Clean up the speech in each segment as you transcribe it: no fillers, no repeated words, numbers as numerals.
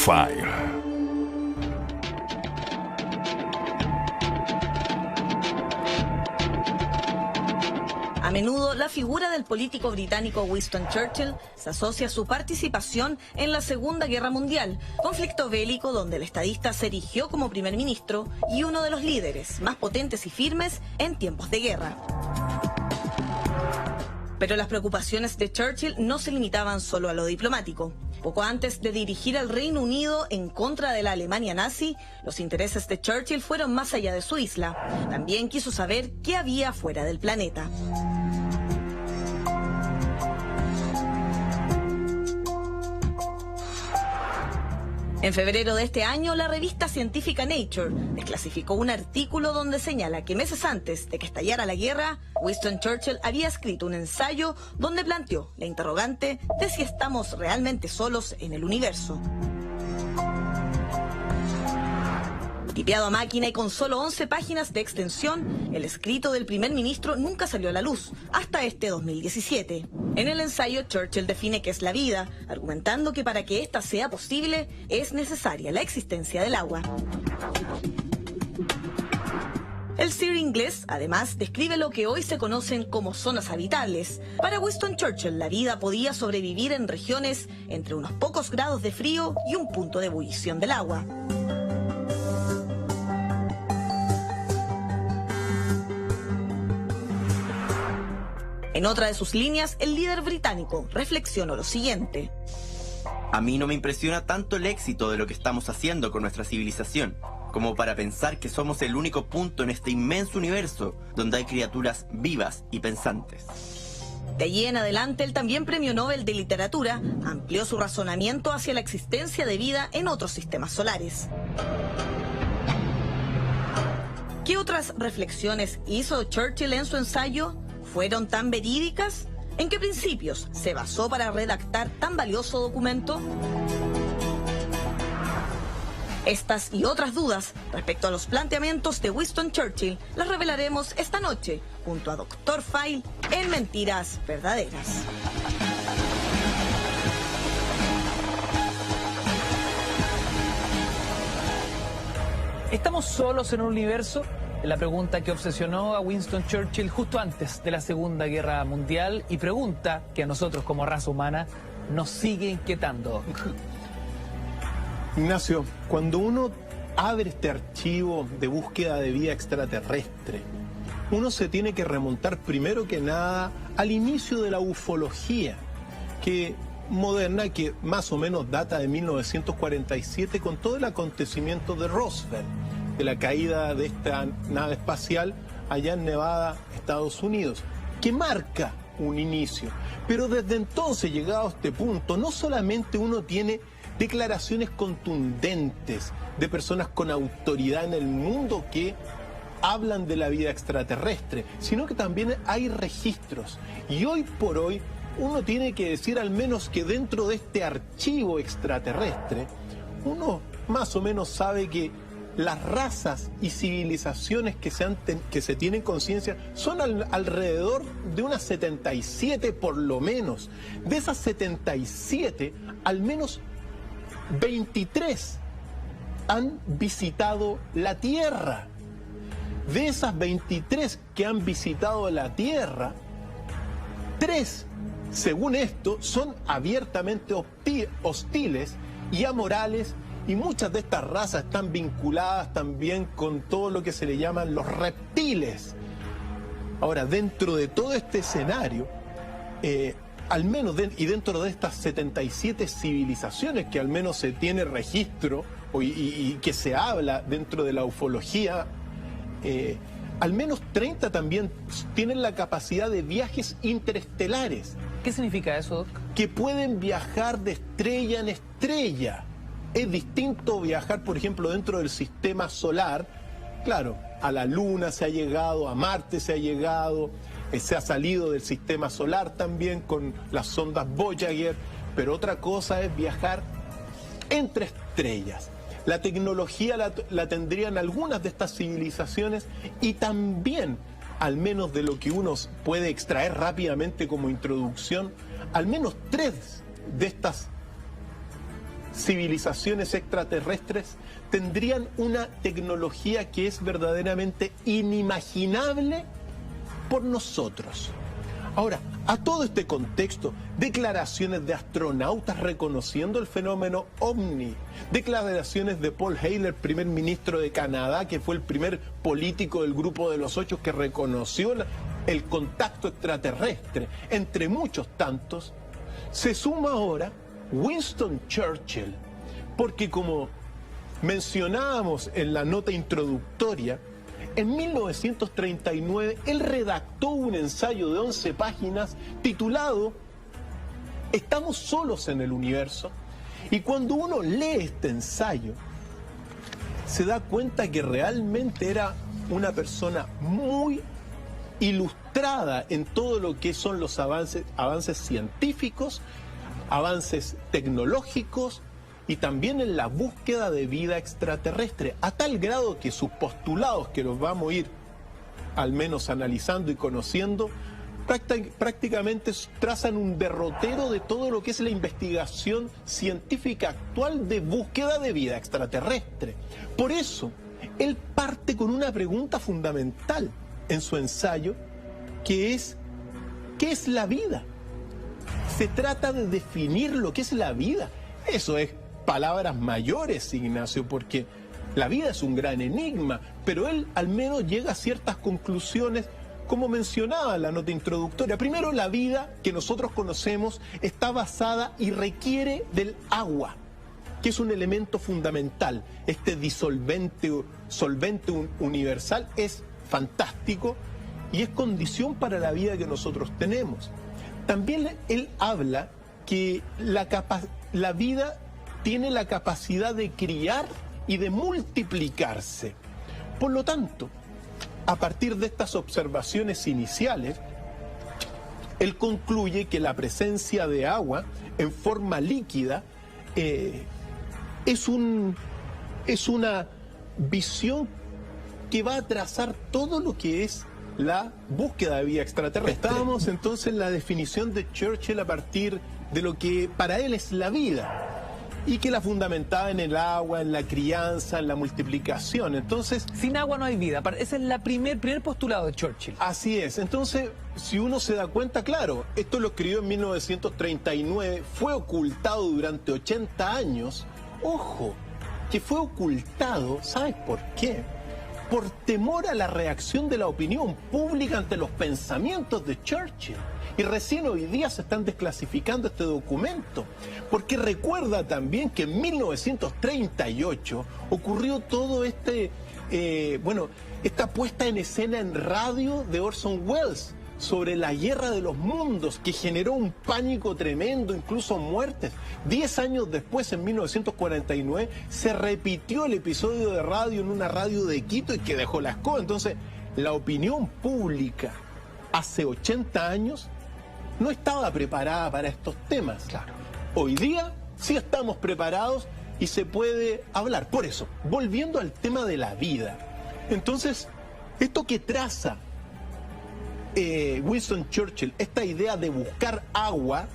File. A menudo, la figura del político británico Winston Churchill se asocia a su participación en la Segunda Guerra Mundial, conflicto bélico donde el estadista se erigió como primer ministro y uno de los líderes más potentes y firmes en tiempos de guerra. Pero las preocupaciones de Churchill no se limitaban solo a lo diplomático. Poco antes de dirigir al Reino Unido en contra de la Alemania nazi, los intereses de Churchill fueron más allá de su isla. También quiso saber qué había fuera del planeta. En febrero de este año, la revista científica Nature desclasificó un artículo donde señala que meses antes de que estallara la guerra, Winston Churchill había escrito un ensayo donde planteó la interrogante de si estamos realmente solos en el universo. Tipeado a máquina y con solo 11 páginas de extensión, el escrito del primer ministro nunca salió a la luz, hasta este 2017. En el ensayo, Churchill define qué es la vida, argumentando que para que ésta sea posible, es necesaria la existencia del agua. El Sir inglés, además, describe lo que hoy se conocen como zonas habitables. Para Winston Churchill, la vida podía sobrevivir en regiones entre unos pocos grados de frío y un punto de ebullición del agua. En otra de sus líneas, el líder británico reflexionó lo siguiente. A mí no me impresiona tanto el éxito de lo que estamos haciendo con nuestra civilización, como para pensar que somos el único punto en este inmenso universo donde hay criaturas vivas y pensantes. De allí en adelante, el también Premio Nobel de Literatura amplió su razonamiento hacia la existencia de vida en otros sistemas solares. ¿Qué otras reflexiones hizo Churchill en su ensayo? ¿Fueron tan verídicas? ¿En qué principios se basó para redactar tan valioso documento? Estas y otras dudas respecto a los planteamientos de Winston Churchill las revelaremos esta noche junto a Dr. File en Mentiras Verdaderas. ¿Estamos solos en un universo? La pregunta que obsesionó a Winston Churchill justo antes de la Segunda Guerra Mundial y pregunta que a nosotros como raza humana nos sigue inquietando. Ignacio, cuando uno abre este archivo de búsqueda de vida extraterrestre, uno se tiene que remontar primero que nada al inicio de la ufología, moderna, que más o menos data de 1947 con todo el acontecimiento de Roswell, de la caída de esta nave espacial allá en Nevada, Estados Unidos, que marca un inicio. Pero desde entonces, llegado a este punto, no solamente uno tiene declaraciones contundentes de personas con autoridad en el mundo que hablan de la vida extraterrestre, sino que también hay registros. Y hoy por hoy uno tiene que decir al menos que dentro de este archivo extraterrestre, uno más o menos sabe que las razas y civilizaciones que se tienen conciencia son alrededor de unas 77 por lo menos. De esas 77, al menos 23 han visitado la Tierra. De esas 23 que han visitado la Tierra, 3, según esto, son abiertamente hostiles y amorales, y muchas de estas razas están vinculadas también con todo lo que se le llaman los reptiles. Ahora, dentro de todo este escenario, al menos y dentro de estas 77 civilizaciones que al menos se tiene registro y que se habla dentro de la ufología, al menos 30 también tienen la capacidad de viajes interestelares. ¿Qué significa eso, Doc? Que pueden viajar de estrella en estrella. Es distinto viajar, por ejemplo, dentro del sistema solar. Claro, a la Luna se ha llegado, a Marte se ha llegado, se ha salido del sistema solar también con las sondas Voyager, pero otra cosa es viajar entre estrellas. La tecnología la tendrían algunas de estas civilizaciones y también, al menos de lo que uno puede extraer rápidamente como introducción, al menos 3 de estas civilizaciones extraterrestres tendrían una tecnología que es verdaderamente inimaginable por nosotros. Ahora, a todo este contexto, declaraciones de astronautas reconociendo el fenómeno OVNI, declaraciones de Paul Heyler, primer ministro de Canadá, que fue el primer político del Grupo de los Ocho que reconoció el contacto extraterrestre, entre muchos tantos, se suma ahora Winston Churchill, porque como mencionábamos en la nota introductoria, en 1939 él redactó un ensayo de 11 páginas titulado "Estamos solos en el universo", y cuando uno lee este ensayo se da cuenta que realmente era una persona muy ilustrada en todo lo que son los avances científicos, avances tecnológicos y también en la búsqueda de vida extraterrestre, a tal grado que sus postulados, que los vamos a ir al menos analizando y conociendo, prácticamente trazan un derrotero de todo lo que es la investigación científica actual de búsqueda de vida extraterrestre. Por eso, él parte con una pregunta fundamental en su ensayo, que es: ¿qué es la vida? Se trata de definir lo que es la vida. Eso es palabras mayores, Ignacio, porque la vida es un gran enigma, pero él al menos llega a ciertas conclusiones, como mencionaba en la nota introductoria. Primero, la vida que nosotros conocemos está basada y requiere del agua, que es un elemento fundamental. Este solvente universal es fantástico y es condición para la vida que nosotros tenemos. También él habla que la vida tiene la capacidad de criar y de multiplicarse. Por lo tanto, a partir de estas observaciones iniciales, él concluye que la presencia de agua en forma líquida es una visión que va a trazar todo lo que es la búsqueda de vida extraterrestre. Estábamos entonces en la definición de Churchill a partir de lo que para él es la vida, y que la fundamentaba en el agua, en la crianza, en la multiplicación. Entonces, sin agua no hay vida. Ese es el primer postulado de Churchill. Así es. Entonces, si uno se da cuenta, claro, esto lo escribió en 1939, fue ocultado durante 80 años. Ojo, que fue ocultado, ¿sabes por qué? Por temor a la reacción de la opinión pública ante los pensamientos de Churchill. Y recién hoy día se están desclasificando este documento, porque recuerda también que en 1938 ocurrió todo esta puesta en escena en radio de Orson Welles sobre la guerra de los mundos, que generó un pánico tremendo, incluso muertes. 10 años después, en 1949, se repitió el episodio de radio en una radio de Quito y que dejó la escoba. Entonces, la opinión pública hace 80 años no estaba preparada para estos temas. Claro. Hoy día sí estamos preparados y se puede hablar. Por eso, volviendo al tema de la vida, entonces, esto que traza Winston Churchill, esta idea de buscar agua,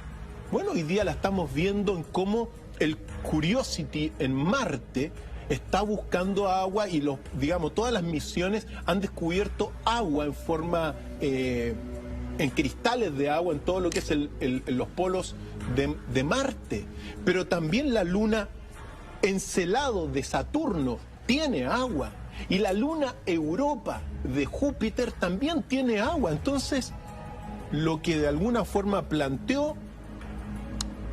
bueno, hoy día la estamos viendo en cómo el Curiosity en Marte está buscando agua y todas las misiones han descubierto agua en forma en cristales de agua en todo lo que es los polos de Marte. Pero también la luna Encelado de Saturno tiene agua, y la luna Europa de Júpiter también tiene agua. Entonces, lo que de alguna forma planteó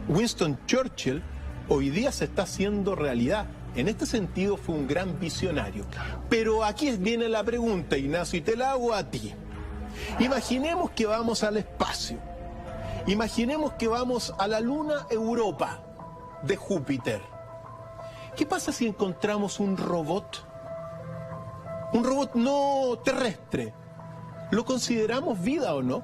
Winston Churchill hoy día se está haciendo realidad. En este sentido fue un gran visionario. Pero aquí viene la pregunta, Ignacio, y te la hago a ti. Imaginemos que vamos al espacio. Imaginemos que vamos a la luna Europa de Júpiter. ¿Qué pasa si encontramos un robot? Un robot no terrestre. ¿Lo consideramos vida o no?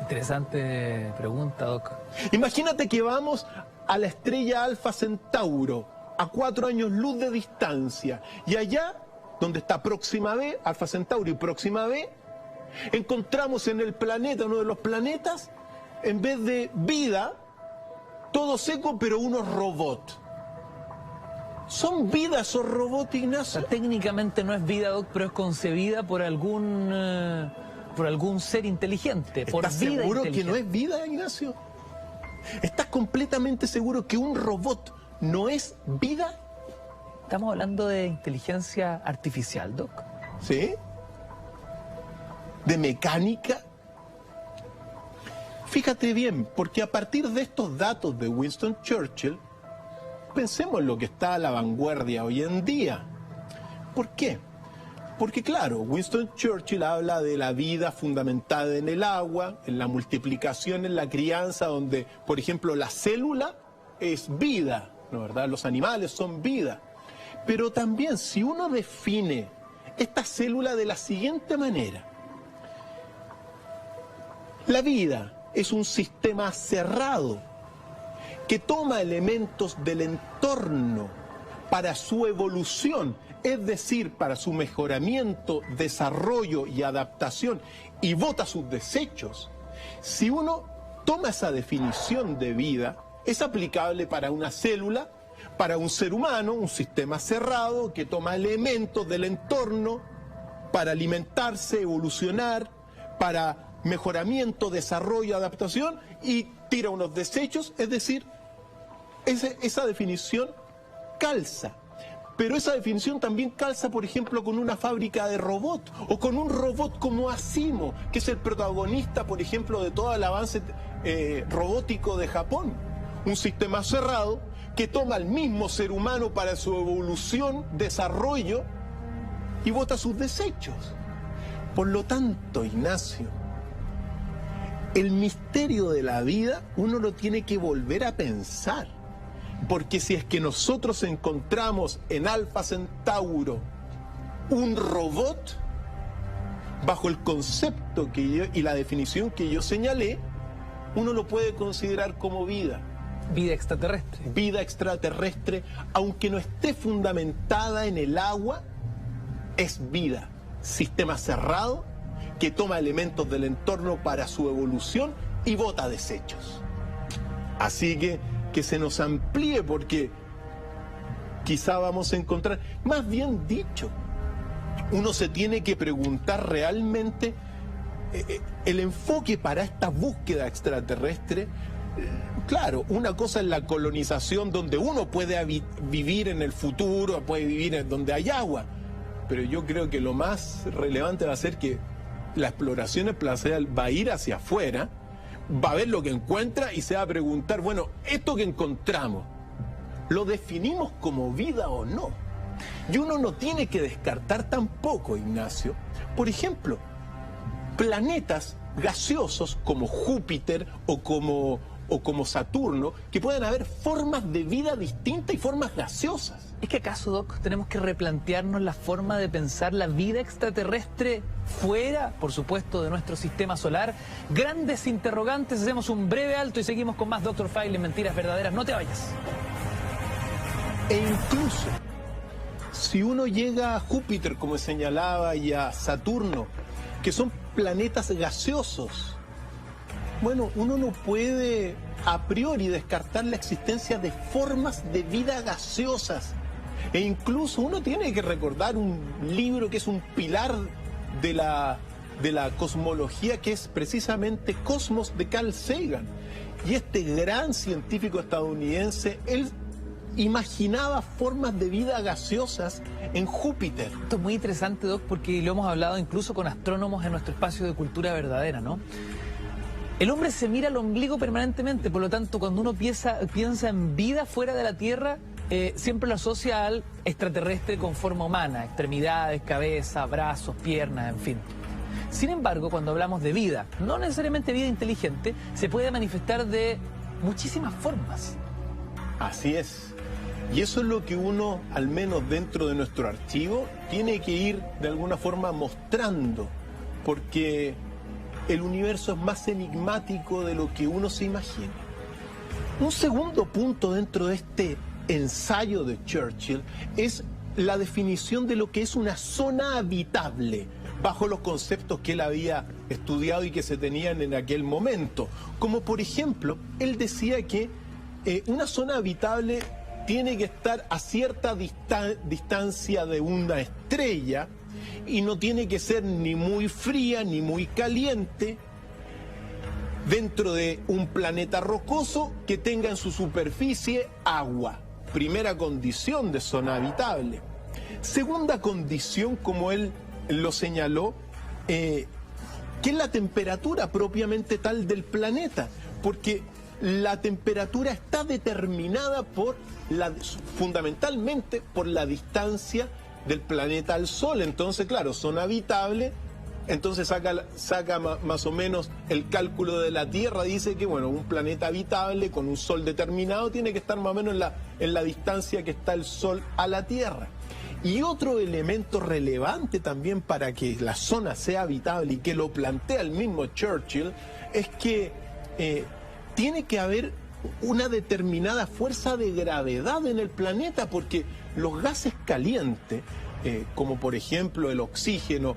Interesante pregunta, Doc. Imagínate que vamos a la estrella Alfa Centauro, a 4 años luz de distancia, y allá, donde está Próxima B, Alfa Centauri y Próxima B, encontramos en el planeta, uno de los planetas, en vez de vida, todo seco, pero unos robots. ¿Son vida esos robots, Ignacio? O sea, técnicamente no es vida, Doc, pero es concebida por algún ser inteligente. Por ¿Estás vida seguro inteligente. que no es vida, Ignacio? ¿Estás completamente seguro que un robot no es vida? Estamos hablando de inteligencia artificial, Doc. ¿Sí? ¿De mecánica? Fíjate bien, porque a partir de estos datos de Winston Churchill, pensemos en lo que está a la vanguardia hoy en día. ¿Por qué? Porque claro, Winston Churchill habla de la vida fundamentada en el agua, en la multiplicación, en la crianza, donde, por ejemplo, la célula es vida, ¿no es verdad? Los animales son vida. Pero también, si uno define esta célula de la siguiente manera: la vida es un sistema cerrado que toma elementos del entorno para su evolución, es decir, para su mejoramiento, desarrollo y adaptación, y bota sus desechos. Si uno toma esa definición de vida, es aplicable para una célula, para un ser humano, un sistema cerrado que toma elementos del entorno para alimentarse, evolucionar, para mejoramiento, desarrollo, adaptación, y tira unos desechos, es decir, esa definición calza. Pero esa definición también calza, por ejemplo, con una fábrica de robots, o con un robot como Asimo, que es el protagonista, por ejemplo, de todo el avance robótico de Japón. Un sistema cerrado que toma al mismo ser humano para su evolución, desarrollo, y bota sus desechos. Por lo tanto, Ignacio, el misterio de la vida uno lo tiene que volver a pensar, porque si es que nosotros encontramos en Alfa Centauro un robot, bajo el concepto y la definición que yo señalé, uno lo puede considerar como vida. Vida extraterrestre. Vida extraterrestre, aunque no esté fundamentada en el agua, es vida. Sistema cerrado, que toma elementos del entorno para su evolución y bota desechos. Así que se nos amplíe, porque quizá vamos a encontrar, más bien dicho, uno se tiene que preguntar realmente el enfoque para esta búsqueda extraterrestre. Claro, una cosa es la colonización, donde uno puede vivir en el futuro, puede vivir en donde hay agua, pero yo creo que lo más relevante va a ser que la exploración espacial va a ir hacia afuera, va a ver lo que encuentra y se va a preguntar, bueno, esto que encontramos, ¿lo definimos como vida o no? Y uno no tiene que descartar tampoco, Ignacio, por ejemplo, planetas gaseosos como Júpiter o como Saturno, que pueden haber formas de vida distintas y formas gaseosas. ¿Es que acaso, Doc, tenemos que replantearnos la forma de pensar la vida extraterrestre fuera, por supuesto, de nuestro sistema solar? Grandes interrogantes, hacemos un breve alto y seguimos con más Dr. File en Mentiras Verdaderas. No te vayas. E incluso, si uno llega a Júpiter, como señalaba, y a Saturno, que son planetas gaseosos, bueno, uno no puede a priori descartar la existencia de formas de vida gaseosas. E incluso uno tiene que recordar un libro que es un pilar de la cosmología, que es precisamente Cosmos, de Carl Sagan. Y este gran científico estadounidense, él imaginaba formas de vida gaseosas en Júpiter. Esto es muy interesante, Doc, porque lo hemos hablado incluso con astrónomos en nuestro espacio de Cultura Verdadera, ¿no? El hombre se mira al ombligo permanentemente, por lo tanto, cuando uno piensa en vida fuera de la Tierra, siempre lo asocia al extraterrestre con forma humana, extremidades, cabeza, brazos, piernas, en fin. Sin embargo, cuando hablamos de vida, no necesariamente vida inteligente, se puede manifestar de muchísimas formas. Así es. Y eso es lo que uno, al menos dentro de nuestro archivo, tiene que ir de alguna forma mostrando, porque el universo es más enigmático de lo que uno se imagina. Un segundo punto dentro de este ensayo de Churchill es la definición de lo que es una zona habitable, bajo los conceptos que él había estudiado y que se tenían en aquel momento. Como por ejemplo, él decía que una zona habitable tiene que estar a cierta distancia de una estrella y no tiene que ser ni muy fría ni muy caliente, dentro de un planeta rocoso que tenga en su superficie agua. Primera condición de zona habitable. Segunda condición, como él lo señaló, que es la temperatura propiamente tal del planeta, porque la temperatura está determinada fundamentalmente por la distancia del planeta al Sol. Entonces, claro, zona habitable, entonces saca más o menos el cálculo de la Tierra, dice que bueno, un planeta habitable con un Sol determinado tiene que estar más o menos en la distancia que está el Sol a la Tierra. Y otro elemento relevante también para que la zona sea habitable, y que lo plantea el mismo Churchill, es que tiene que haber una determinada fuerza de gravedad en el planeta, porque los gases calientes, como por ejemplo el oxígeno,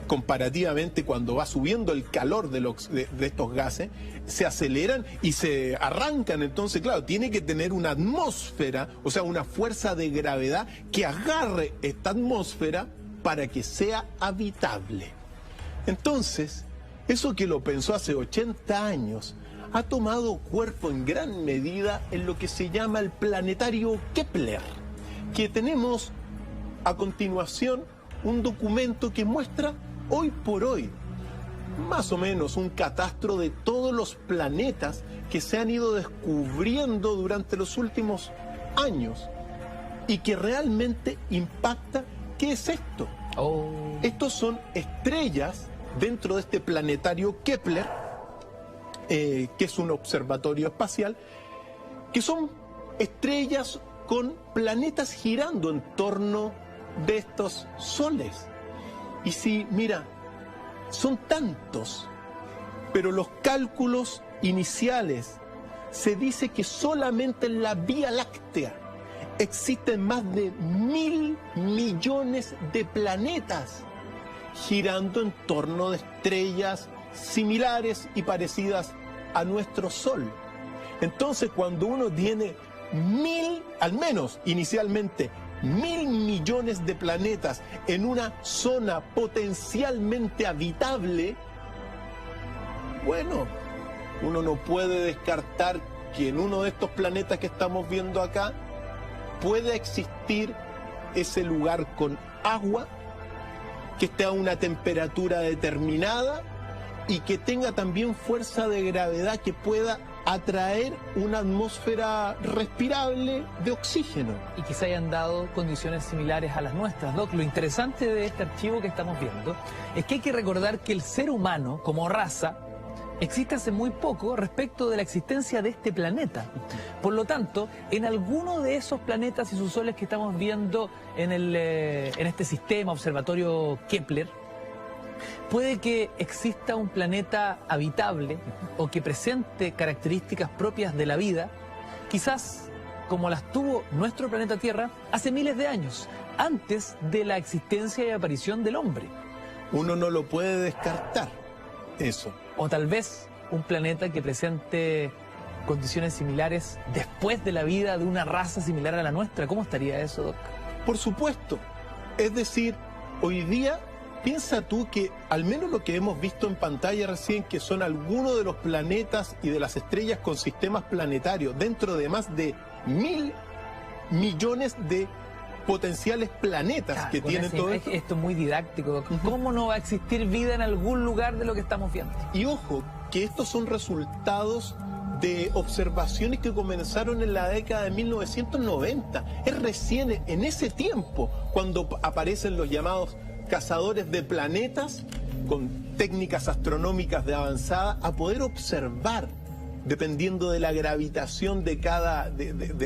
comparativamente cuando va subiendo el calor de estos gases, se aceleran y se arrancan. Entonces, claro, tiene que tener una atmósfera, o sea, una fuerza de gravedad que agarre esta atmósfera para que sea habitable. Entonces, eso que lo pensó hace 80 años, ha tomado cuerpo en gran medida en lo que se llama el planetario Kepler, que tenemos a continuación un documento que muestra hoy por hoy más o menos un catastro de todos los planetas que se han ido descubriendo durante los últimos años y que realmente impacta. ¿Qué es esto? Estos son estrellas dentro de este planetario Kepler, que es un observatorio espacial, que son estrellas con planetas girando en torno de estos soles. Y si, mira, son tantos, pero los cálculos iniciales se dice que solamente en la Vía Láctea existen más de 1.000 millones de planetas girando en torno de estrellas similares y parecidas a nuestro Sol. Entonces, cuando uno tiene al menos inicialmente, 1.000 millones de planetas en una zona potencialmente habitable, bueno, uno no puede descartar que en uno de estos planetas que estamos viendo acá pueda existir ese lugar con agua, que esté a una temperatura determinada y que tenga también fuerza de gravedad que pueda atraer una atmósfera respirable de oxígeno. Y que se hayan dado condiciones similares a las nuestras. Doc, lo interesante de este archivo que estamos viendo es que hay que recordar que el ser humano, como raza, existe hace muy poco respecto de la existencia de este planeta. Por lo tanto, en alguno de esos planetas y sus soles que estamos viendo en este sistema observatorio Kepler, puede que exista un planeta habitable o que presente características propias de la vida, quizás como las tuvo nuestro planeta Tierra hace miles de años, antes de la existencia y aparición del hombre. Uno no lo puede descartar, eso. O tal vez un planeta que presente condiciones similares después de la vida de una raza similar a la nuestra. ¿Cómo estaría eso, Doc? Por supuesto. Es decir, hoy día, piensa tú que al menos lo que hemos visto en pantalla recién, que son algunos de los planetas y de las estrellas con sistemas planetarios, dentro de más de 1.000 millones de potenciales planetas que tienen todo esto. Esto es muy didáctico. ¿Cómo no va a existir vida en algún lugar de lo que estamos viendo? Y ojo, que estos son resultados de observaciones que comenzaron en la década de 1990. Es recién en ese tiempo cuando aparecen los llamados cazadores de planetas con técnicas astronómicas de avanzada a poder observar, dependiendo de la gravitación de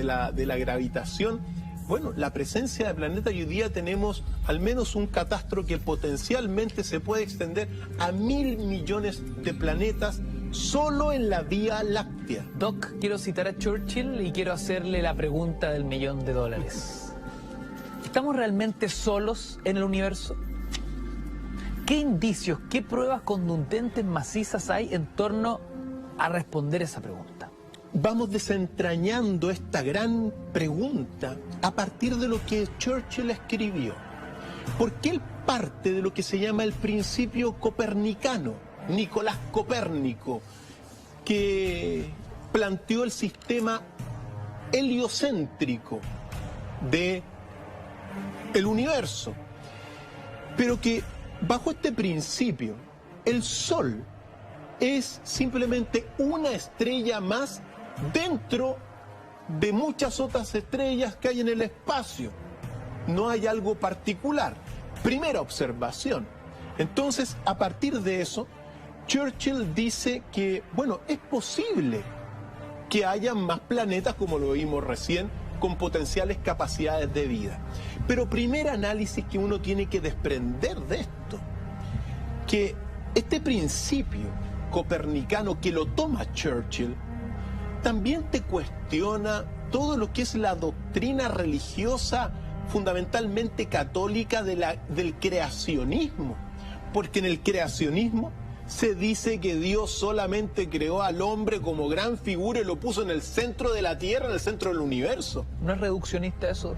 la gravitación, bueno, la presencia de planetas. Y hoy día tenemos al menos un catastro que potencialmente se puede extender a 1.000 millones de planetas solo en la Vía Láctea. Doc, quiero citar a Churchill y quiero hacerle la pregunta del $1.000.000. ¿Estamos realmente solos en el universo? ¿Qué indicios, qué pruebas contundentes macizas hay en torno a responder esa pregunta? vamos desentrañando esta gran pregunta a partir de lo que Churchill escribió. Porque él parte de lo que se llama el principio copernicano, Nicolás Copérnico, que planteó el sistema heliocéntrico de el universo, pero que bajo este principio el Sol es simplemente una estrella más dentro de muchas otras estrellas que hay en el espacio. No hay algo particular. Primera observación. Entonces, a partir de eso, Churchill dice que, bueno, es posible que haya más planetas, como lo vimos recién, con potenciales capacidades de vida. Pero primer análisis que uno tiene que desprender de esto, que este principio copernicano que lo toma Churchill, también te cuestiona todo lo que es la doctrina religiosa fundamentalmente católica del creacionismo, porque en el creacionismo se dice que Dios solamente creó al hombre como gran figura y lo puso en el centro de la Tierra, en el centro del universo. ¿No es reduccionista eso?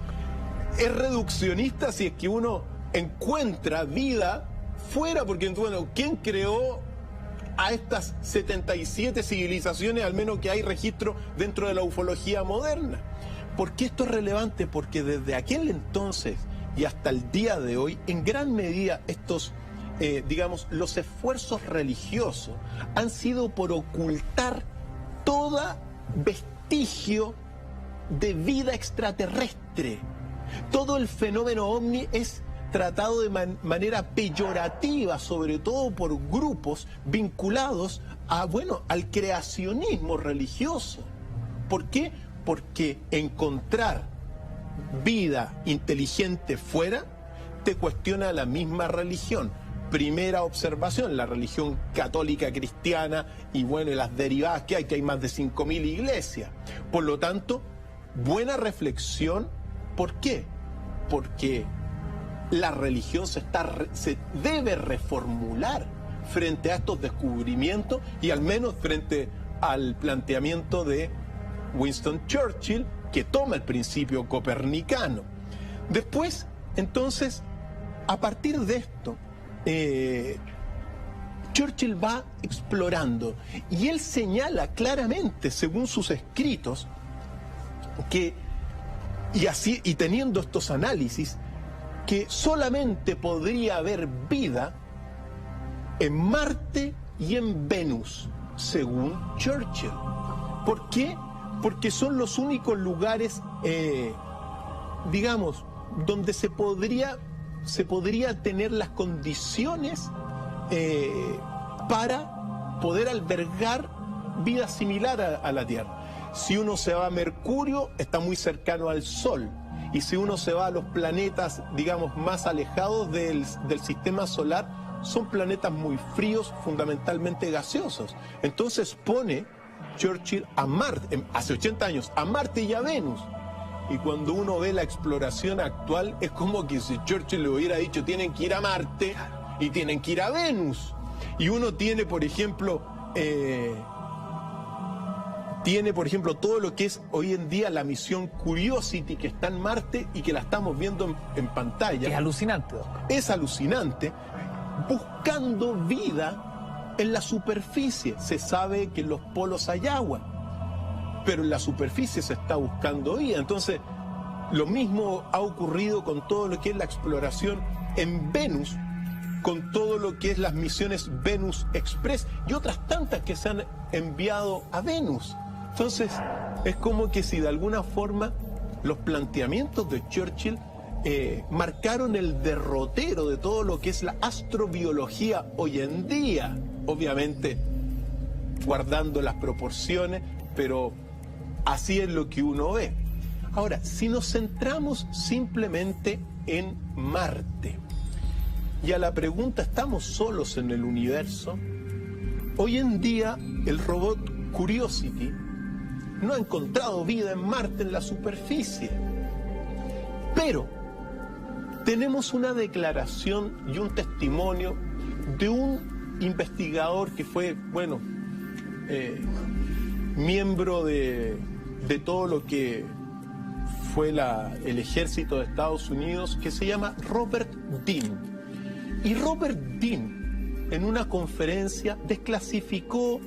Es reduccionista si es que uno encuentra vida fuera, porque, bueno, ¿quién creó a estas 77 civilizaciones, al menos que hay registro dentro de la ufología moderna? ¿Por qué esto es relevante? Porque desde aquel entonces y hasta el día de hoy, en gran medida estos, digamos, los esfuerzos religiosos han sido por ocultar todo vestigio de vida extraterrestre. Todo el fenómeno ovni es tratado de manera peyorativa, sobre todo por grupos vinculados a, bueno, al creacionismo religioso. ¿Por qué? Porque encontrar vida inteligente fuera te cuestiona la misma religión. Primera observación, la religión católica cristiana y, bueno, y las derivadas que hay más de 5.000 iglesias. Por lo tanto, buena reflexión. ¿Por qué? Porque la religión se debe reformular frente a estos descubrimientos y al menos frente al planteamiento de Winston Churchill, que toma el principio copernicano. Después, entonces, a partir de esto, Churchill va explorando y él señala claramente, según sus escritos, que, y teniendo estos análisis, que solamente podría haber vida en Marte y en Venus, según Churchill. ¿Por qué? Porque son los únicos lugares, digamos, donde se podría tener las condiciones para poder albergar vida similar a la Tierra. Si uno se va a Mercurio, está muy cercano al Sol. Y si uno se va a los planetas, digamos, más alejados del sistema solar, son planetas muy fríos, fundamentalmente gaseosos. Entonces pone Churchill a Marte, hace 80 años, a Marte y a Venus. Y cuando uno ve la exploración actual, es como que si Churchill le hubiera dicho tienen que ir a Marte y tienen que ir a Venus. Y uno tiene, por ejemplo, todo lo que es hoy en día la misión Curiosity, que está en Marte y que la estamos viendo en pantalla. Es alucinante, Doc. Es alucinante, buscando vida en la superficie. Se sabe que en los polos hay agua, pero en la superficie se está buscando vida. Entonces, lo mismo ha ocurrido con todo lo que es la exploración en Venus, con todo lo que es las misiones Venus Express y otras tantas que se han enviado a Venus. Entonces, es como que si de alguna forma los planteamientos de Churchill marcaron el derrotero de todo lo que es la astrobiología hoy en día, obviamente guardando las proporciones, pero así es lo que uno ve. Ahora, si nos centramos simplemente en Marte y a la pregunta ¿estamos solos en el universo? Hoy en día el robot Curiosity no ha encontrado vida en Marte, en la superficie. Pero tenemos una declaración y un testimonio de un investigador que fue, bueno, miembro de todo lo que fue el ejército de Estados Unidos, que se llama Robert Dean. Y Robert Dean, en una conferencia, desclasificó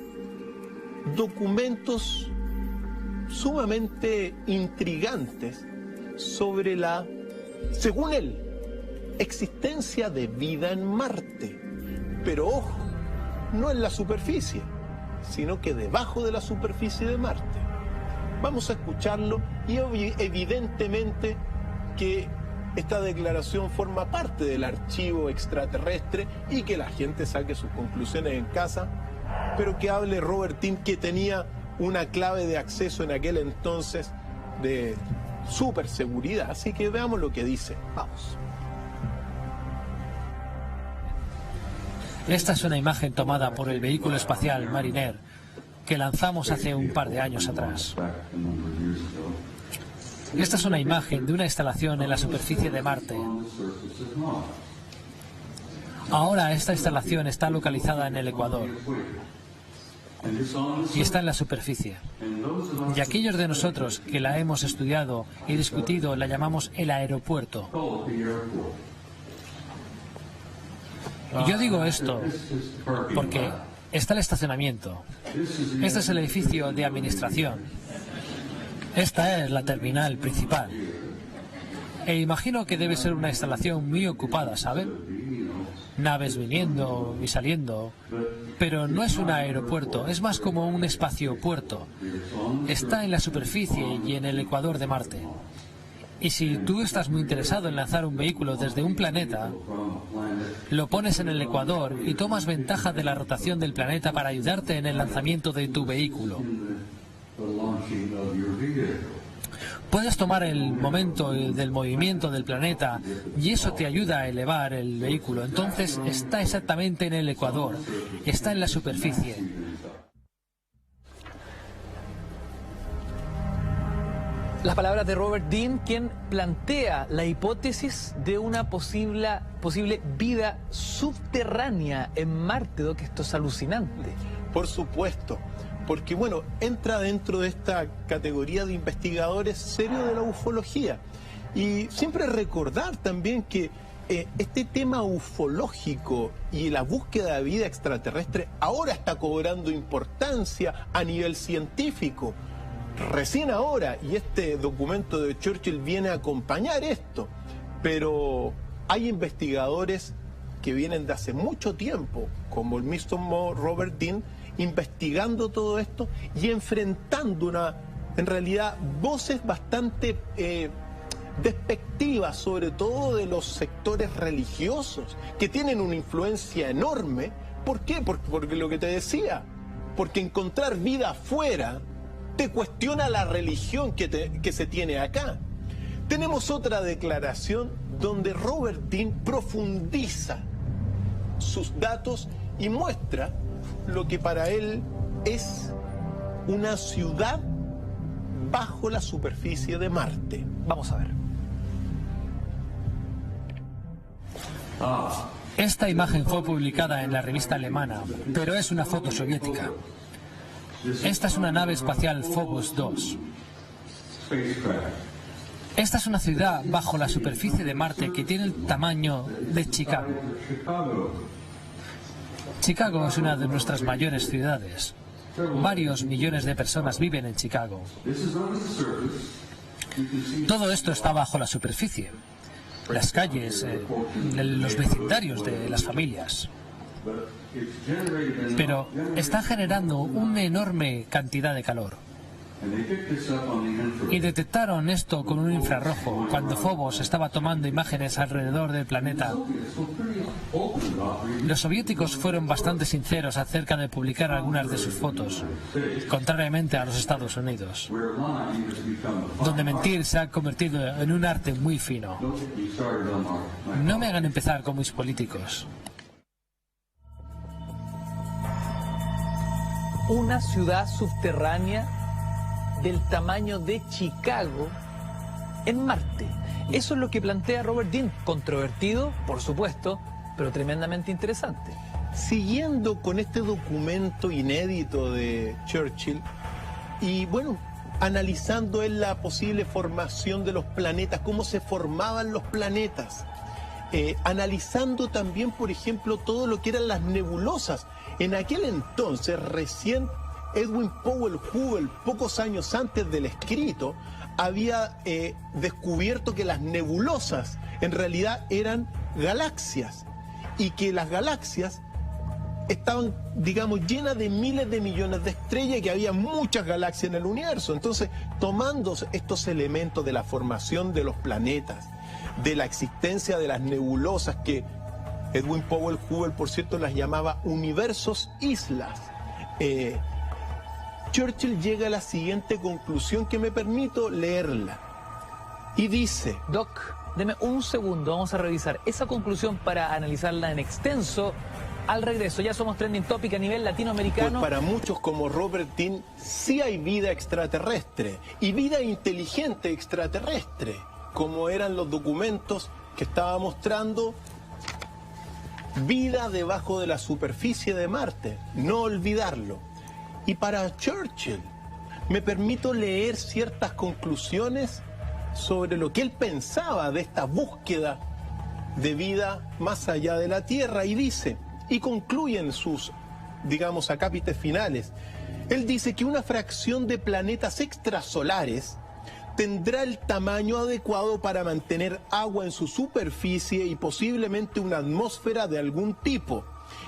documentos sumamente intrigantes sobre la, según él, existencia de vida en Marte. Pero ojo, no en la superficie, sino que debajo de la superficie de Marte. Vamos a escucharlo y evidentemente que esta declaración forma parte del archivo extraterrestre y que la gente saque sus conclusiones en casa, pero que hable Robert Dean, que tenía una clave de acceso en aquel entonces de super seguridad. Así que veamos lo que dice. Vamos. Esta es una imagen tomada por el vehículo espacial Mariner que lanzamos hace un par de años atrás. Esta es una imagen de una instalación en la superficie de Marte. Ahora esta instalación está localizada en el Ecuador y está en la superficie. Y aquellos de nosotros que la hemos estudiado y discutido la llamamos el aeropuerto. Y yo digo esto porque está el estacionamiento. Este es el edificio de administración. Esta es la terminal principal. E imagino que debe ser una instalación muy ocupada, ¿saben? Naves viniendo y saliendo. Pero no es un aeropuerto, es más como un espacio-puerto. Está en la superficie y en el ecuador de Marte. Y si tú estás muy interesado en lanzar un vehículo desde un planeta, lo pones en el ecuador y tomas ventaja de la rotación del planeta para ayudarte en el lanzamiento de tu vehículo. Puedes tomar el momento del movimiento del planeta y eso te ayuda a elevar el vehículo. Entonces está exactamente en el ecuador, está en la superficie. Las palabras de Robert Dean, quien plantea la hipótesis de una posible vida subterránea en Marte, que esto es alucinante. Por supuesto, porque bueno, entra dentro de esta categoría de investigadores serios de la ufología. Y siempre recordar también que este tema ufológico y la búsqueda de vida extraterrestre ahora está cobrando importancia a nivel científico. Recién ahora, y este documento de Churchill viene a acompañar esto, pero hay investigadores que vienen de hace mucho tiempo, como el mismo Robert Dean, investigando todo esto y enfrentando en realidad, voces bastante despectivas, sobre todo de los sectores religiosos, que tienen una influencia enorme. ¿Por qué? Porque lo que te decía, porque encontrar vida afuera te cuestiona la religión que se tiene acá. Tenemos otra declaración donde Robert Dean profundiza sus datos y muestra lo que para él es una ciudad bajo la superficie de Marte. Vamos a ver. Esta imagen fue publicada en la revista alemana, pero es una foto soviética. Esta es una nave espacial Phobos 2. Esta es una ciudad bajo la superficie de Marte que tiene el tamaño de Chicago. Chicago es una de nuestras mayores ciudades. Varios millones de personas viven en Chicago. Todo esto está bajo la superficie. Las calles, los vecindarios de las familias. Pero está generando una enorme cantidad de calor. Y detectaron esto con un infrarrojo cuando Phobos estaba tomando imágenes alrededor del planeta. Los soviéticos fueron bastante sinceros acerca de publicar algunas de sus fotos, contrariamente a los Estados Unidos, donde mentir se ha convertido en un arte muy fino. No me hagan empezar con mis políticos. Una ciudad subterránea del tamaño de Chicago en Marte. Eso es lo que plantea Robert Dean, controvertido, por supuesto, pero tremendamente interesante. Siguiendo con este documento inédito de Churchill, Y bueno, analizando en la posible formación de los planetas, cómo se formaban los planetas. Analizando también, por ejemplo, todo lo que eran las nebulosas. En aquel entonces, recién Edwin Powell Hubble, pocos años antes del escrito, había descubierto que las nebulosas en realidad eran galaxias y que las galaxias estaban, digamos, llenas de miles de millones de estrellas y que había muchas galaxias en el universo. Entonces, tomando estos elementos de la formación de los planetas, de la existencia de las nebulosas, que Edwin Powell Hubble, por cierto, las llamaba universos islas, Churchill llega a la siguiente conclusión que me permito leerla. Y dice... Doc, deme un segundo, vamos a revisar esa conclusión para analizarla en extenso. Al regreso, ya somos trending topic a nivel latinoamericano. Pues para muchos como Robert Dean, sí hay vida extraterrestre y vida inteligente extraterrestre, como eran los documentos que estaba mostrando. Vida debajo de la superficie de Marte, no olvidarlo. Y para Churchill, me permito leer ciertas conclusiones sobre lo que él pensaba de esta búsqueda de vida más allá de la Tierra, y dice, y concluye en sus, digamos, acápites finales, él dice que una fracción de planetas extrasolares tendrá el tamaño adecuado para mantener agua en su superficie y posiblemente una atmósfera de algún tipo,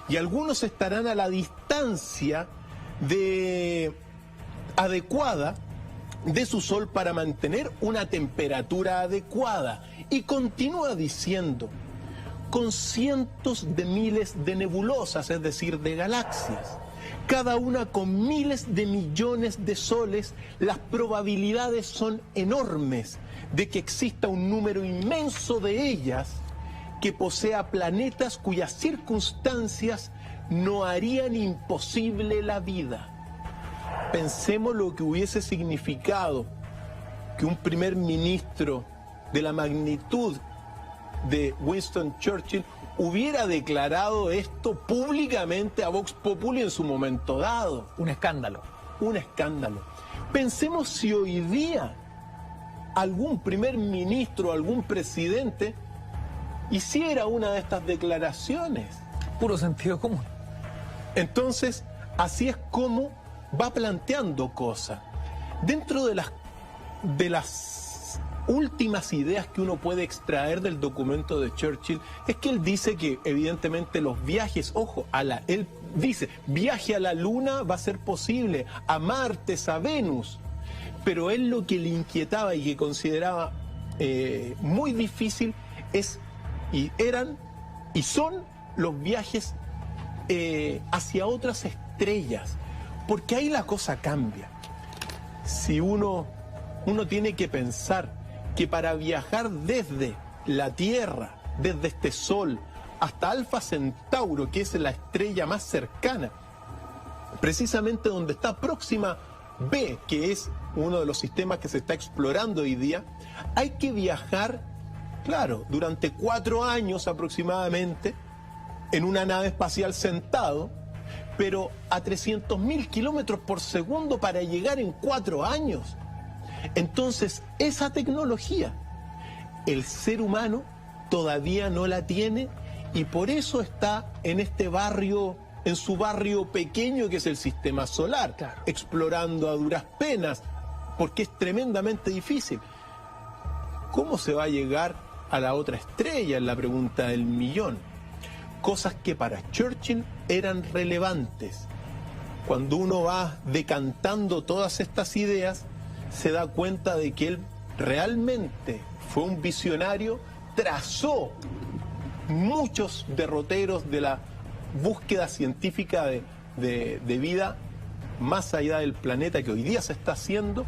y algunos estarán a la distancia adecuada de su Sol para mantener una temperatura adecuada. Y continúa diciendo, con cientos de miles de nebulosas, es decir, de galaxias, cada una con miles de millones de soles, las probabilidades son enormes de que exista un número inmenso de ellas que posea planetas cuyas circunstancias no harían imposible la vida. Pensemos lo que hubiese significado que un primer ministro de la magnitud de Winston Churchill hubiera declarado esto públicamente a Vox Populi en su momento dado. Un escándalo. Un escándalo. Pensemos si hoy día algún primer ministro, algún presidente hiciera una de estas declaraciones. Puro sentido común. Entonces, así es como va planteando cosas. Dentro de las últimas ideas que uno puede extraer del documento de Churchill es que él dice que evidentemente los viajes, ojo, él dice, viaje a la Luna va a ser posible, a Marte, a Venus, pero él lo que le inquietaba y que consideraba muy difícil eran y son los viajes hacia otras estrellas, porque ahí la cosa cambia. Si uno tiene que pensar que para viajar desde la Tierra, desde este Sol, hasta Alfa Centauro, que es la estrella más cercana, precisamente donde está Próxima B, que es uno de los sistemas que se está explorando hoy día, hay que viajar, claro, durante 4 años aproximadamente, en una nave espacial sentado, pero a 300.000 kilómetros por segundo para llegar en 4 años. Entonces, esa tecnología, el ser humano todavía no la tiene, y por eso está en este barrio, en su barrio pequeño que es el sistema solar, claro, explorando a duras penas, porque es tremendamente difícil. ¿Cómo se va a llegar a la otra estrella? Es la pregunta del millón. Cosas que para Churchill eran relevantes. Cuando uno va decantando todas estas ideas, se da cuenta de que él realmente fue un visionario, trazó muchos derroteros de la búsqueda científica de vida más allá del planeta que hoy día se está haciendo,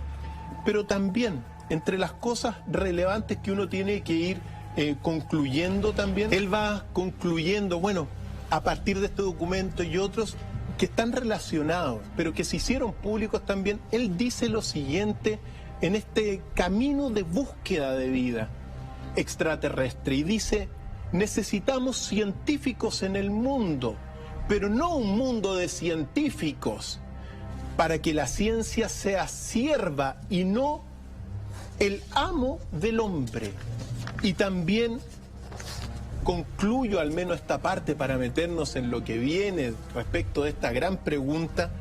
pero también entre las cosas relevantes que uno tiene que ir concluyendo también, él va concluyendo, bueno, a partir de este documento y otros que están relacionados, pero que se hicieron públicos también, él dice lo siguiente en este camino de búsqueda de vida extraterrestre, y dice: necesitamos científicos en el mundo, pero no un mundo de científicos, para que la ciencia sea sierva y no el amo del hombre. Y también concluyo al menos esta parte para meternos en lo que viene respecto de esta gran pregunta,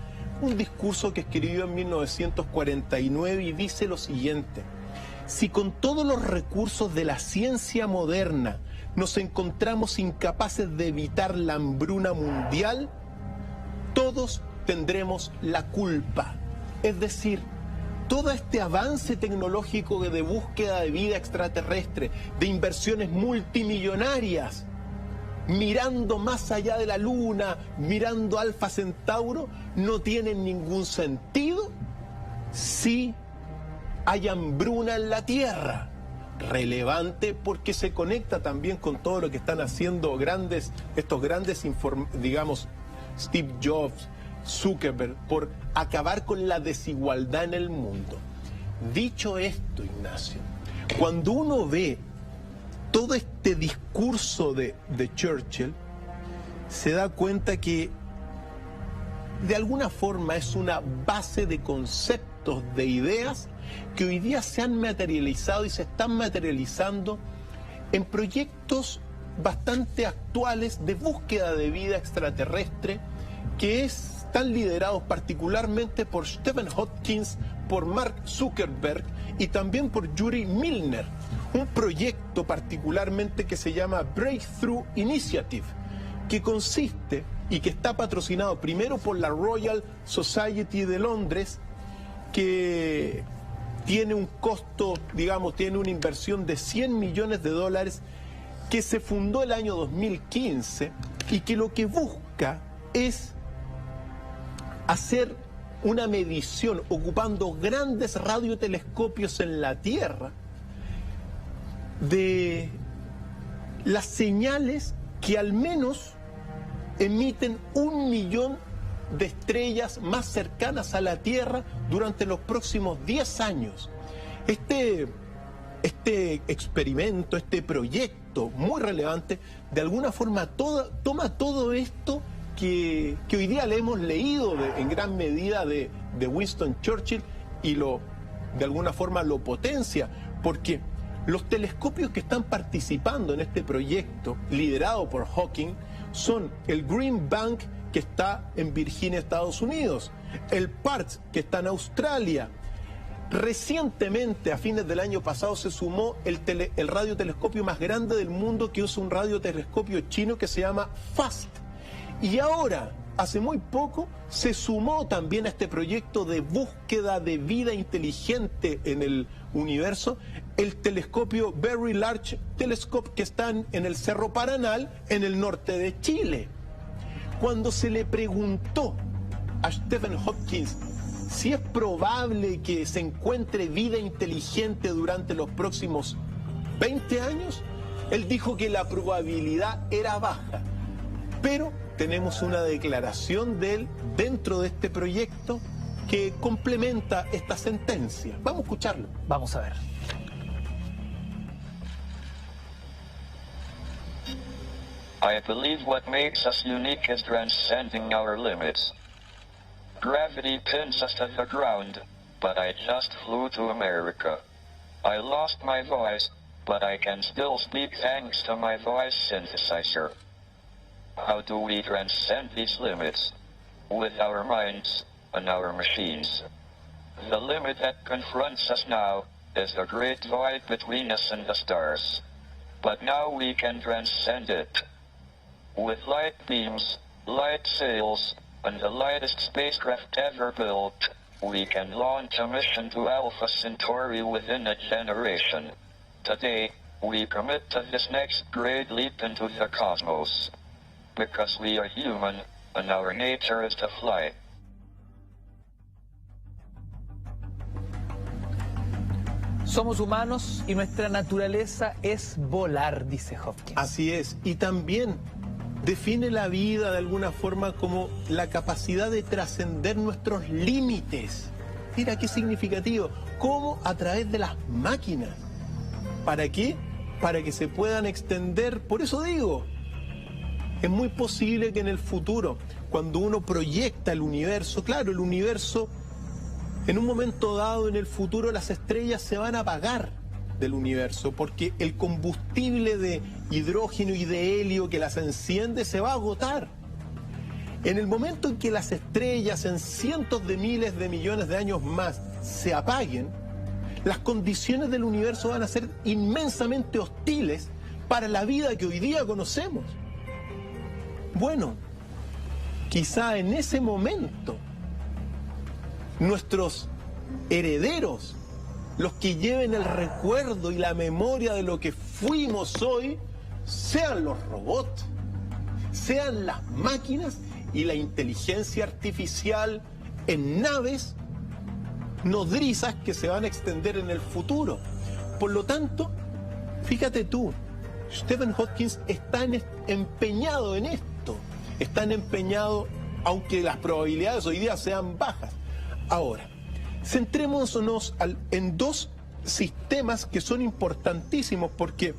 un discurso que escribió en 1949 y dice lo siguiente: si con todos los recursos de la ciencia moderna nos encontramos incapaces de evitar la hambruna mundial, todos tendremos la culpa. Es decir, todo este avance tecnológico de búsqueda de vida extraterrestre, de inversiones multimillonarias, mirando más allá de la Luna, mirando Alfa Centauro, no tienen ningún sentido si hay hambruna en la Tierra. Relevante porque se conecta también con todo lo que están haciendo estos grandes, digamos, Steve Jobs, Zuckerberg, por acabar con la desigualdad en el mundo. Dicho esto, Ignacio, cuando uno ve todo este discurso de Churchill, se da cuenta que de alguna forma es una base de conceptos, de ideas que hoy día se han materializado y se están materializando en proyectos bastante actuales de búsqueda de vida extraterrestre que están liderados particularmente por Stephen Hawking, por Mark Zuckerberg y también por Yuri Milner. Un proyecto particularmente que se llama Breakthrough Initiative, que consiste y que está patrocinado primero por la Royal Society de Londres, que tiene un costo, digamos, tiene una inversión de $100 millones, que se fundó el año 2015 y que lo que busca es hacer una medición ocupando grandes radiotelescopios en la Tierra de las señales que al menos emiten 1 millón de estrellas más cercanas a la Tierra durante los próximos 10 años. Este experimento, este proyecto muy relevante, de alguna forma toma todo esto que hoy día le hemos leído en gran medida de Winston Churchill y de alguna forma lo potencia, porque los telescopios que están participando en este proyecto liderado por Hawking son el Green Bank, que está en Virginia, Estados Unidos, el Parkes, que está en Australia. Recientemente, a fines del año pasado, se sumó el radiotelescopio más grande del mundo, que es un radiotelescopio chino que se llama FAST. Y ahora, hace muy poco, se sumó también a este proyecto de búsqueda de vida inteligente en el universo, el telescopio Very Large Telescope, que está en el Cerro Paranal, en el norte de Chile. Cuando se le preguntó a Stephen Hawking si es probable que se encuentre vida inteligente durante los próximos 20 años, él dijo que la probabilidad era baja. Pero tenemos una declaración de él dentro de este proyecto que complementa esta sentencia. Vamos a escucharlo. Vamos a ver. I believe what makes us unique is transcending our limits. Gravity pins us to the ground, but I just flew to America. I lost my voice, but I can still speak thanks to my voice synthesizer. How do we transcend these limits? With our minds and our machines. The limit that confronts us now is the great void between us and the stars. But now we can transcend it. With light beams, light sails, and the lightest spacecraft ever built, we can launch a mission to Alpha Centauri within a generation. Today, we commit to this next great leap into the cosmos. Because we are human, and our nature is to fly. Somos humanos y nuestra naturaleza es volar, dice Hawking. Así es, y también define la vida de alguna forma como la capacidad de trascender nuestros límites. Mira qué significativo, cómo a través de las máquinas. ¿Para qué? Para que se puedan extender, por eso digo, Es muy posible que en el futuro, cuando uno proyecta el universo, claro, el universo, en un momento dado en el futuro las estrellas se van a apagar del universo, porque el combustible de hidrógeno y de helio que las enciende se va a agotar. En el momento en que las estrellas en cientos de miles de millones de años más se apaguen, las condiciones del universo van a ser inmensamente hostiles para la vida que hoy día conocemos. Bueno, quizá en ese momento nuestros herederos, los que lleven el recuerdo y la memoria de lo que fuimos hoy, sean los robots, sean las máquinas y la inteligencia artificial en naves nodrizas que se van a extender en el futuro. Por lo tanto, fíjate tú, Stephen Hawking está empeñado en esto, están empeñados, aunque las probabilidades hoy día sean bajas. Ahora, centrémonos en dos sistemas que son importantísimos, porque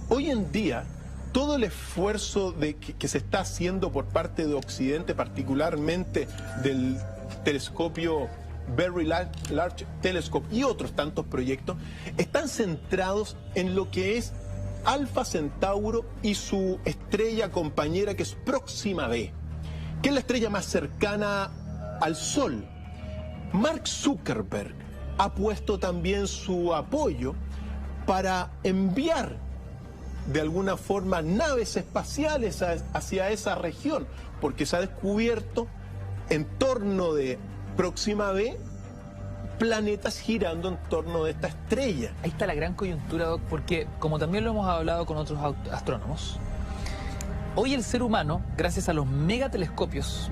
hoy en día todo el esfuerzo que se está haciendo por parte de Occidente, particularmente del telescopio Very Large Telescope y otros tantos proyectos, están centrados en lo que es Alfa Centauro y su estrella compañera, que es Próxima B, que es la estrella más cercana al Sol. Mark Zuckerberg ha puesto también su apoyo para enviar de alguna forma naves espaciales hacia esa región, porque se ha descubierto en torno de Próxima B planetas girando en torno de esta estrella. Ahí está la gran coyuntura, Doc, porque como también lo hemos hablado con otros astrónomos, hoy el ser humano, gracias a los megatelescopios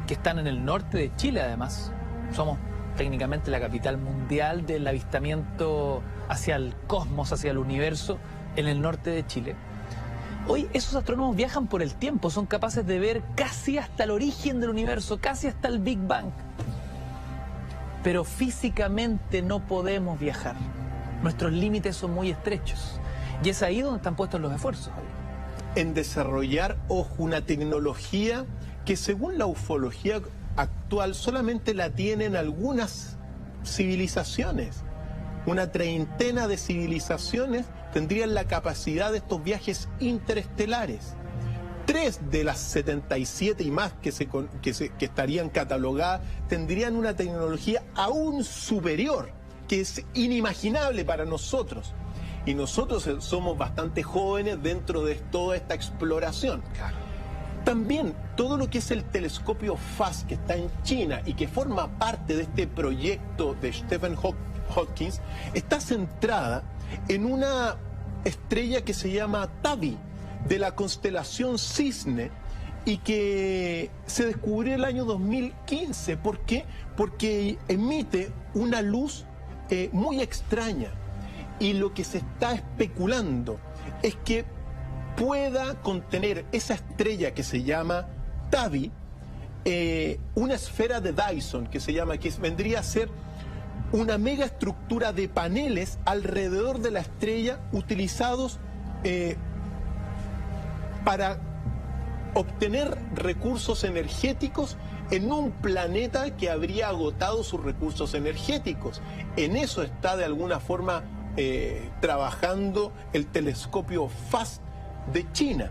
que están en el norte de Chile, además, somos técnicamente la capital mundial del avistamiento hacia el cosmos, hacia el universo, en el norte de Chile. Hoy esos astrónomos viajan por el tiempo, son capaces de ver casi hasta el origen del universo, casi hasta el Big Bang. Pero físicamente no podemos viajar. Nuestros límites son muy estrechos. Y es ahí donde están puestos los esfuerzos. En desarrollar, ojo, una tecnología que según la ufología actual solamente la tienen algunas civilizaciones. Una treintena de civilizaciones tendrían la capacidad de estos viajes interestelares. 3 de las 77 y más que estarían catalogadas tendrían una tecnología aún superior, que es inimaginable para nosotros. Y nosotros somos bastante jóvenes dentro de toda esta exploración. Claro. También todo lo que es el telescopio FAST, que está en China y que forma parte de este proyecto de Stephen Hawking, está centrada en una estrella que se llama Tabi, de la constelación Cisne, y que se descubrió el año 2015. ¿Por qué? Porque emite una luz muy extraña, y lo que se está especulando es que pueda contener esa estrella que se llama Tabi una esfera de Dyson, que vendría a ser una mega estructura de paneles alrededor de la estrella utilizados para obtener recursos energéticos en un planeta que habría agotado sus recursos energéticos. En eso está de alguna forma trabajando el telescopio FAST de China.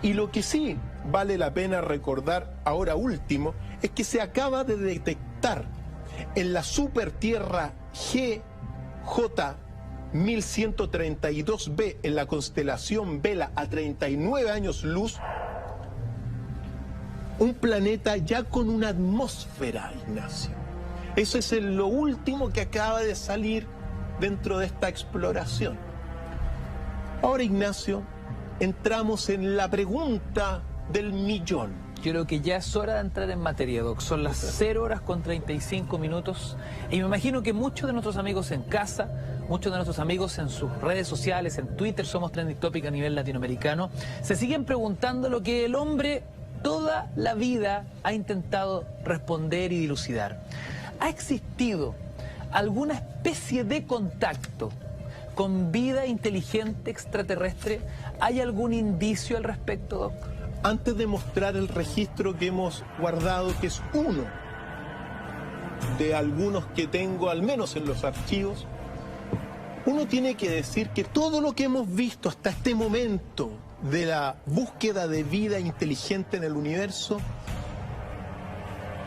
Y lo que sí vale la pena recordar ahora último es que se acaba de detectar en la supertierra GJ 1132b, en la constelación Vela, a 39 años luz, un planeta ya con una atmósfera, Ignacio. Eso es lo último que acaba de salir dentro de esta exploración. Ahora, Ignacio, entramos en la pregunta del millón. Yo creo que ya es hora de entrar en materia, Doc. Son las 0:35 y me imagino que muchos de nuestros amigos en casa, muchos de nuestros amigos en sus redes sociales, en Twitter, somos Trending Topic a nivel latinoamericano, se siguen preguntando lo que el hombre toda la vida ha intentado responder y dilucidar. ¿Ha existido alguna especie de contacto con vida inteligente extraterrestre? ¿Hay algún indicio al respecto, Doc? Antes de mostrar el registro que hemos guardado, que es uno de algunos que tengo, al menos en los archivos, uno tiene que decir que todo lo que hemos visto hasta este momento de la búsqueda de vida inteligente en el universo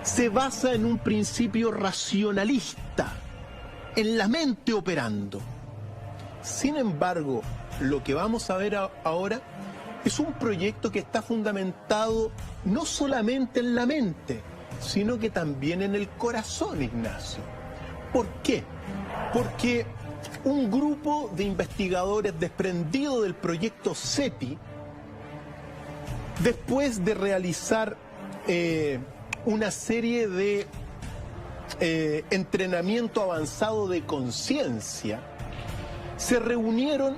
se basa en un principio racionalista, en la mente operando. Sin embargo, lo que vamos a ver ahora es un proyecto que está fundamentado no solamente en la mente, sino que también en el corazón, Ignacio. ¿Por qué? Porque un grupo de investigadores desprendido del proyecto SETI, después de realizar una serie de entrenamiento avanzado de conciencia, se reunieron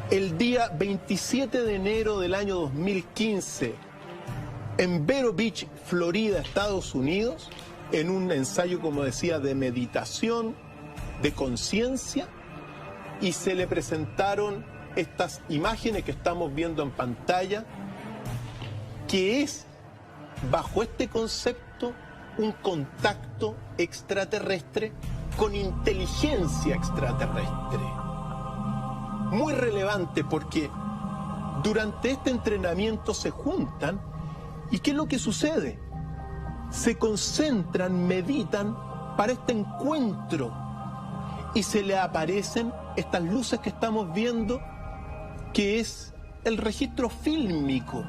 el día 27 de enero del año 2015 en Vero Beach, Florida, Estados Unidos, en un ensayo, como decía, de meditación, de conciencia, y se le presentaron estas imágenes que estamos viendo en pantalla, que es, bajo este concepto, un contacto extraterrestre con inteligencia extraterrestre. Muy relevante porque durante este entrenamiento se juntan y ¿qué es lo que sucede? Se concentran, meditan para este encuentro y se le aparecen estas luces que estamos viendo, que es el registro fílmico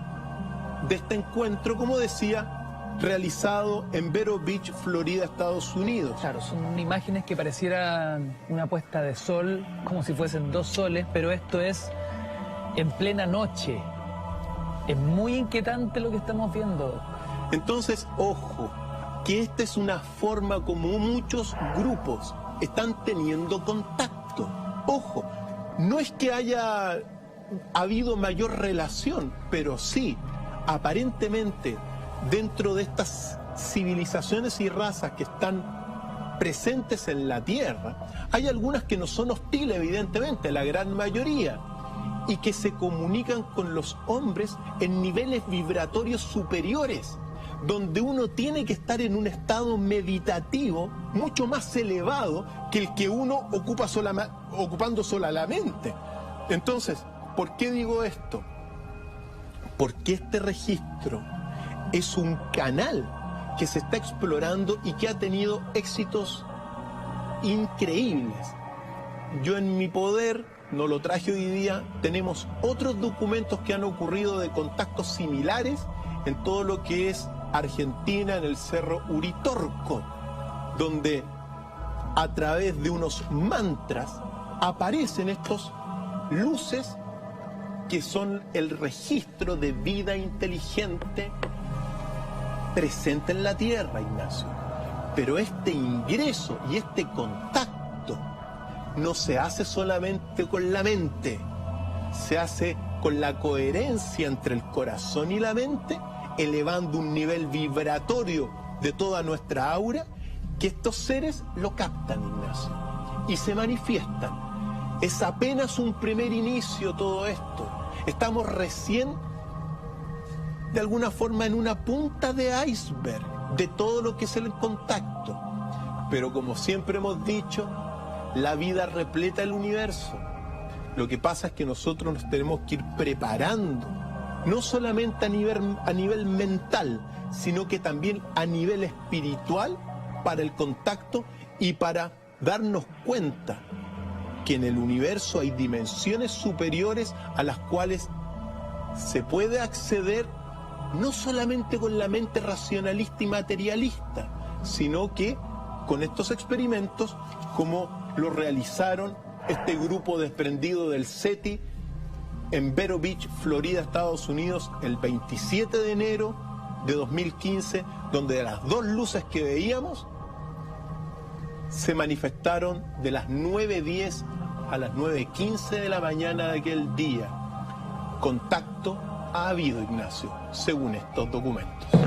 de este encuentro, como decía, realizado en Vero Beach, Florida, Estados Unidos. Claro, son imágenes que parecieran una puesta de sol, como si fuesen dos soles, pero esto es en plena noche. Es muy inquietante lo que estamos viendo. Entonces, ojo, que esta es una forma como muchos grupos están teniendo contacto. Ojo, no es que haya habido mayor relación, pero sí, aparentemente, dentro de estas civilizaciones y razas que están presentes en la Tierra, hay algunas que no son hostiles, evidentemente, la gran mayoría, y que se comunican con los hombres en niveles vibratorios superiores, donde uno tiene que estar en un estado meditativo mucho más elevado que el que uno ocupando sola la mente. Entonces, ¿por qué digo esto? Porque este registro es un canal que se está explorando y que ha tenido éxitos increíbles. Yo en mi poder, no lo traje hoy día, tenemos otros documentos que han ocurrido de contactos similares en todo lo que es Argentina, en el Cerro Uritorco, donde a través de unos mantras aparecen estos luces que son el registro de vida inteligente presente en la Tierra, Ignacio. Pero este ingreso y este contacto no se hace solamente con la mente, se hace con la coherencia entre el corazón y la mente, elevando un nivel vibratorio de toda nuestra aura, que estos seres lo captan, Ignacio, y se manifiestan. Es apenas un primer inicio todo esto. Estamos recién, de alguna forma, en una punta de iceberg de todo lo que es el contacto. Pero como siempre hemos dicho, la vida repleta el universo. Lo que pasa es que nosotros nos tenemos que ir preparando, no solamente a nivel mental, sino que también a nivel espiritual para el contacto y para darnos cuenta que en el universo hay dimensiones superiores a las cuales se puede acceder no solamente con la mente racionalista y materialista, sino que con estos experimentos como lo realizaron este grupo desprendido del SETI en Vero Beach, Florida, Estados Unidos, el 27 de enero de 2015, donde las dos luces que veíamos se manifestaron de las 9:10 a las 9:15 de la mañana de aquel día. Contacto ha habido, Ignacio, según estos documentos.